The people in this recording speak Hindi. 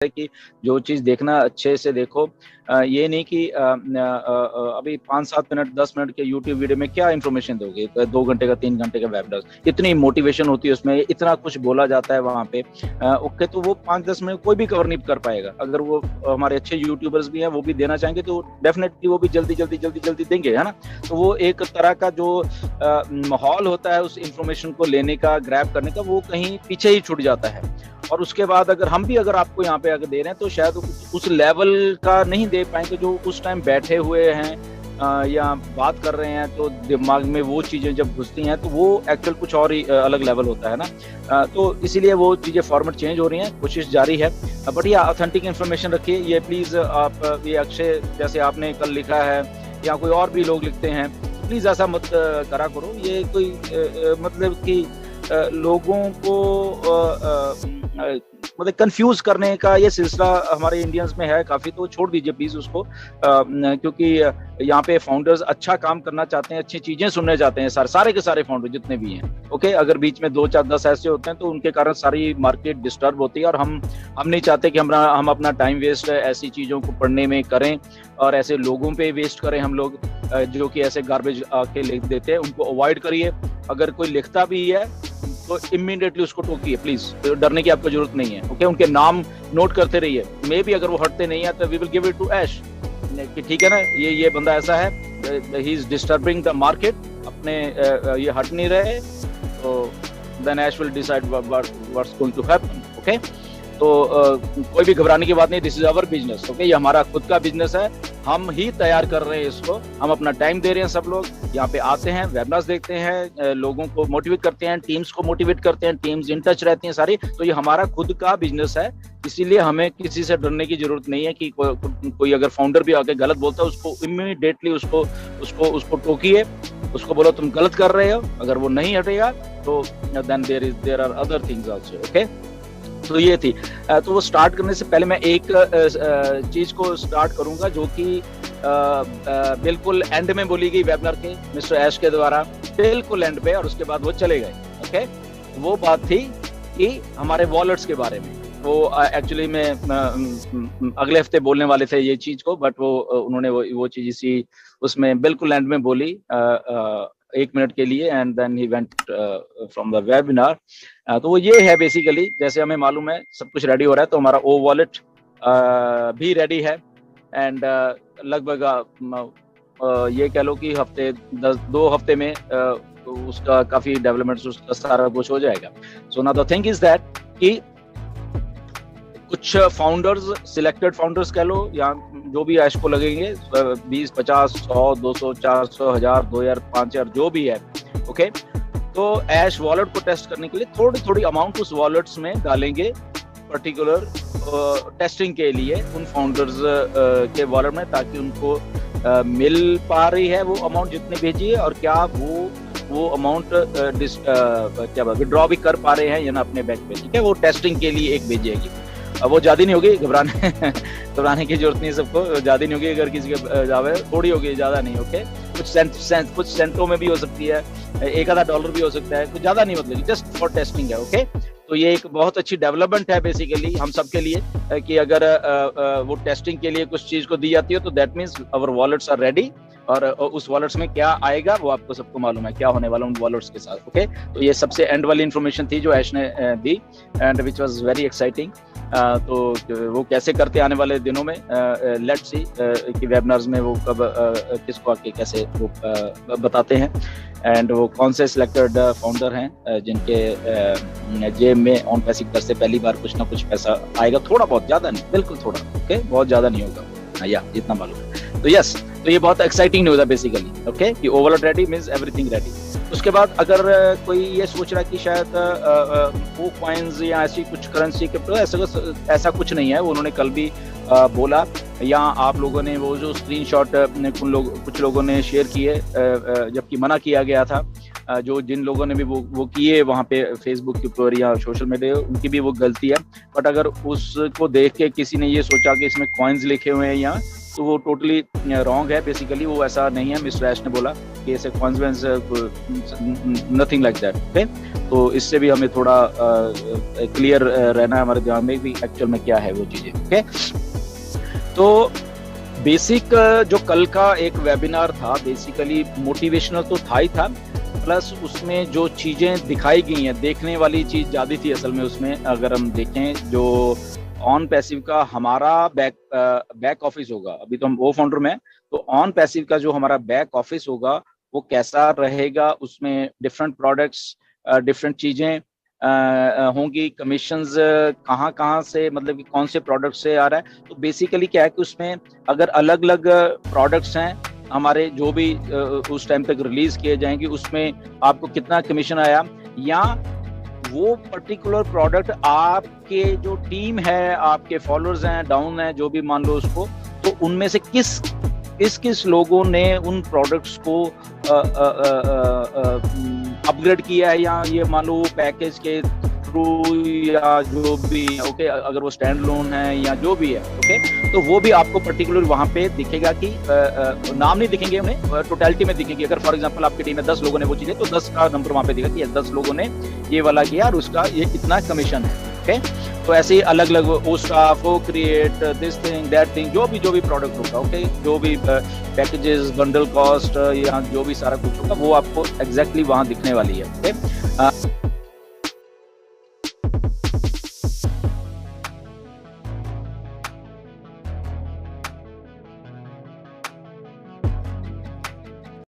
है कि जो चीज देखना अच्छे से देखो। ये नहीं कि अभी 5-7 मिनट 10 मिनट के यूट्यूब वीडियो में क्या इन्फॉर्मेशन दोगे, 2 घंटे का 3 घंटे का वेबिनार, इतनी मोटिवेशन होती है उसमें, इतना कुछ बोला जाता है वहाँ पे। ओके, तो वो 5-10 मिनट कोई भी कवर नहीं कर पाएगा। अगर वो हमारे अच्छे यूट्यूबर्स भी हैं, वो भी देना चाहेंगे तो डेफिनेटली वो भी जल्दी जल्दी जल्दी जल्दी देंगे, है ना। तो वो एक तरह का जो माहौल होता है उस इंफॉर्मेशन को लेने का, ग्रैब करने का, वो कहीं पीछे ही छूट जाता है। और उसके बाद अगर हम भी अगर आपको यहाँ पे अगर दे रहे हैं तो शायद उस लेवल का नहीं दे पाएंगे जो उस टाइम बैठे हुए हैं या बात कर रहे हैं, तो दिमाग में वो चीजें जब घुसती हैं तो वो एक्चुअल कुछ और ही अलग लेवल होता है ना। तो इसीलिए वो चीजें फॉर्मेट चेंज हो रही हैं, कोशिश जारी है। बट ये ऑथेंटिक इन्फॉर्मेशन रखिए। ये प्लीज आप ये अक्षय जैसे आपने कल लिखा है या कोई और भी लोग लिखते हैं, प्लीज ऐसा मत करा करो। ये कोई मतलब कि लोगों को मतलब कंफ्यूज करने का ये सिलसिला हमारे इंडियंस में है काफी, तो छोड़ दीजिए प्लीज उसको। क्योंकि यहाँ पे फाउंडर्स अच्छा काम करना चाहते हैं, अच्छी चीजें सुनने चाहते हैं, सारे के सारे फाउंडर जितने भी हैं। ओके, अगर बीच में 2-4-10 ऐसे होते हैं तो उनके कारण सारी मार्केट डिस्टर्ब होती है। और हम नहीं चाहते कि हम अपना टाइम वेस्ट ऐसी चीजों को पढ़ने में करें और ऐसे लोगों पे वेस्ट करें हम लोग जो कि ऐसे गार्बेज आके लिख देते हैं। उनको अवॉइड करिए। अगर कोई लिखता भी है तो इमीडिएटली उसको टोकिए प्लीज, तो डरने की आपको जरूरत नहीं है। ओके, उनके नाम नोट करते रहिए। मे भी अगर वो हटते नहीं है तो we will give it to Ash कि ठीक है ना, ये बंदा ऐसा है, he is disturbing the market, अपने ये हट नहीं रहे, तो then Ash will decide what's going to happen. Okay, तो कोई भी घबराने की बात नहीं। This is our business. Okay, ये हमारा खुद का बिजनेस है, हम ही तैयार कर रहे हैं इसको, हम अपना टाइम दे रहे हैं। सब लोग यहाँ पे आते हैं, वेबिनार्स देखते हैं, लोगों को मोटिवेट करते हैं, टीम्स को मोटिवेट करते हैं, टीम्स इन टच रहती हैं सारी। तो ये हमारा खुद का बिजनेस है, इसीलिए हमें किसी से डरने की जरूरत नहीं है कि कोई अगर फाउंडर भी आके गलत बोलता है उसको इमीडिएटली उसको टोकिए, उसको बोलो तुम गलत कर रहे हो। अगर वो नहीं हटेगा तो then there are other things also. Okay, तो ये थी। तो वो स्टार्ट करने से पहले मैं एक चीज को स्टार्ट करूंगा जो कि बिल्कुल एंड में बोली गई वेबिनार के मिस्टर ऐश के द्वारा, बिल्कुल एंड पे, और उसके बाद वो चले गए। ओके, वो बात थी कि हमारे वॉलेट्स के बारे में। वो एक्चुअली में अगले हफ्ते बोलने वाले थे ये चीज को, बट वो उन्होंने वो चीज इसी उसमें बिल्कुल एंड में बोली 1 मिनट के लिए, and then he went from the webinar. तो वो ये है बेसिकली, जैसे हमें मालूम है सब कुछ रेडी हो रहा है, तो हमारा ओ वॉलेट भी रेडी है। एंड लगभग ये कह लो कि 2 हफ्ते में उसका काफी डेवलपमेंट, उसका सारा कुछ हो जाएगा। So now the thing is that कि कुछ फाउंडर्स, सिलेक्टेड फाउंडर्स कह लो, या जो भी ऐश को लगेंगे, 20, 50, 100, 200, 400, 1000, 2000, 5000 जो भी है। ओके, तो ऐश वॉलेट को टेस्ट करने के लिए थोड़ी थोड़ी अमाउंट उस वॉलेट्स में डालेंगे पर्टिकुलर टेस्टिंग के लिए उन फाउंडर्स के वॉलेट में, ताकि उनको मिल पा रही है वो अमाउंट जितने भेजी है, और क्या वो अमाउंट क्या विड्रॉ भी कर पा रहे हैं या ना अपने बैंक में। ठीक है, वो टेस्टिंग के लिए एक भेजेगी। वो ज्यादा नहीं होगी, घबराने की जरूरत नहीं, सबको ज्यादा नहीं होगी। अगर किसी के जावे थोड़ी होगी, ज्यादा नहीं। ओके, कुछ सेंटों में भी हो सकती है, $1-2 भी हो सकता है, कुछ ज्यादा नहीं, मतलब जस्ट फॉर टेस्टिंग है। ओके, तो ये एक बहुत अच्छी डेवलपमेंट है बेसिकली हम सब के लिए कि अगर वो टेस्टिंग के लिए कुछ चीज को दी जाती है तो that means our wallets are ready. और उस वॉलेट्स में क्या आएगा वो आपको सबको मालूम है, क्या होने वाला उन वॉलेट्स के साथ। ओके, तो ये सबसे एंड वाली इन्फॉर्मेशन थी जो ऐश ने दी, and which was very exciting. तो वो कैसे करते आने वाले दिनों में, लेट्स सी कि वेबिनार्स में वो कब किसको आके कैसे वो बताते हैं, एंड वो कौन से सिलेक्टेड फाउंडर हैं जिनके जेब में ऑन पैसिव से पहली बार कुछ ना कुछ पैसा आएगा, थोड़ा बहुत, ज्यादा नहीं, बिल्कुल थोड़ा। ओके, बहुत ज्यादा नहीं होगा, या जितना मालूम है। तो यस, तो ये बहुत एक्साइटिंग न्यूज़ है बेसिकली। ओके, कि overall ready means everything ready. उसके बाद अगर कोई ये सोच रहा है कि शायद वो कॉइन्स या ऐसी कुछ करेंसी क्रिप्टो, ऐसा कुछ नहीं है। वो उन्होंने कल भी बोला, या आप लोगों ने वो जो स्क्रीनशॉट कुछ लोगों ने शेयर किए, जबकि मना किया गया था, जिन लोगों ने भी वो किए वहाँ पे फेसबुक के ऊपर या सोशल मीडिया, उनकी भी वो गलती है। बट अगर उसको देख के किसी ने ये सोचा कि इसमें कॉइन्स लिखे हुए हैं या तो वो टोटली रॉन्ग है। बेसिकली वो ऐसा नहीं है, मिस्टर ऐश ने बोला कि ऐसे consequence nothing like that. Okay, तो इससे भी हमें थोड़ा क्लियर रहना है हमारे दिमाग में भी एक्चुअल में क्या है वो चीजें। ओके, तो बेसिक जो कल का एक वेबिनार था बेसिकली मोटिवेशनल तो था ही था, प्लस उसमें जो चीजें दिखाई गई हैं, देखने वाली चीज ज्यादा थी असल में उसमें। अगर हम देखें जो ऑन पैसिव का हमारा बैक ऑफिस होगा, अभी तो हम वो फाउंडर में, तो ऑन पैसिव का जो हमारा बैक ऑफिस होगा वो कैसा रहेगा, उसमें डिफरेंट प्रोडक्ट्स, डिफरेंट चीजें होंगी, कमीशंस कहाँ कहाँ से, मतलब कि कौन से प्रोडक्ट से आ रहा है। तो बेसिकली क्या है कि उसमें अगर अलग अलग प्रोडक्ट्स हैं हमारे जो भी उस टाइम तक रिलीज किए जाएंगे, उसमें आपको कितना कमीशन आया, या वो पर्टिकुलर प्रोडक्ट आपके जो टीम है, आपके फॉलोअर्स हैं, डाउन है, जो भी मान लो उसको, तो उनमें से किस लोगों ने उन प्रोडक्ट्स को अपग्रेड किया है, या ये मान लो पैकेज के थ्रू या जो भी। ओके, अगर वो स्टैंड लोन है या जो भी है, ओके, तो वो भी आपको पर्टिकुलर वहां पे दिखेगा कि नाम नहीं दिखेंगे उन्हें, टोटलिटी में दिखेंगे। अगर फॉर एग्जांपल आपकी टीम में 10 लोगों ने वो चीजें, तो 10 का नंबर वहां पे दिखेगा कि 10 लोगों ने ये वाला किया और उसका ये कितना कमीशन है। ओके, तो ऐसे ही अलग अलग वो स्टाफ, वो create, this thing that thing, जो भी प्रोडक्ट होगा, ओके, जो भी पैकेजेस, बंडल कॉस्ट या जो भी सारा कुछ होगा वो आपको एग्जैक्टली वहां दिखने वाली है। ओके,